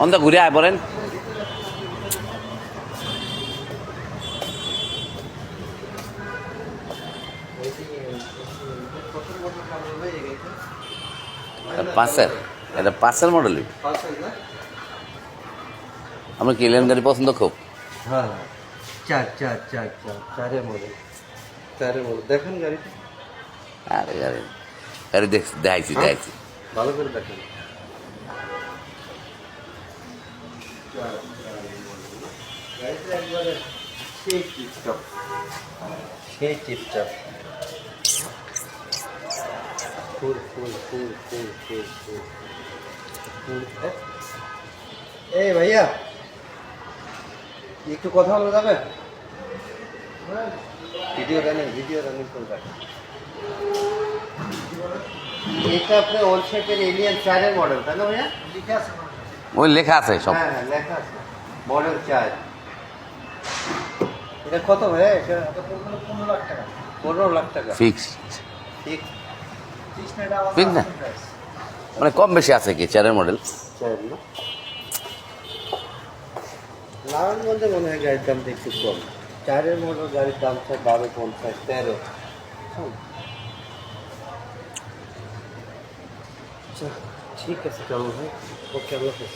অন্ত ঘুরে আয় বলেন। পাঁচের, এটা পাঁচের মডেলই। আমার কি এলিয়ন গাড়ি পছন্দ খুব। হ্যাঁ, চারের মডেল দেখেন গাড়িটা। আরে গাড়ি গাড়ি দেখাইছি। ভালো করে দেখেন। গাড়িটা একবারে সেই টিপটপ। ফুল। এই ভাইয়া, একটু কথা বলা যাবে? ভিডিও রানিং করবেন। এটা আপনার ওল শেপের এলিয়ান 4-এর মডেল, তাই না ভাইয়া? ওই লেখা আছে সব। হ্যাঁ, লেখা আছে মডেল 4। এটা কত ভাইয়া? এটা 15 লাখ টাকা। 15 লাখ টাকা ফিক্স ঠিক। ঠিক না, মানে কম বেশি আছে কি চারের মডেল। নারায়ণগঞ্জে মনে হয় গাড়ির দামটা একটু কম। 4-এর মডেল গাড়ির দাম 12, 50, 13। ঠিক আছে, চলো ভাই। ওকে, আল্লাহ হাফেজ।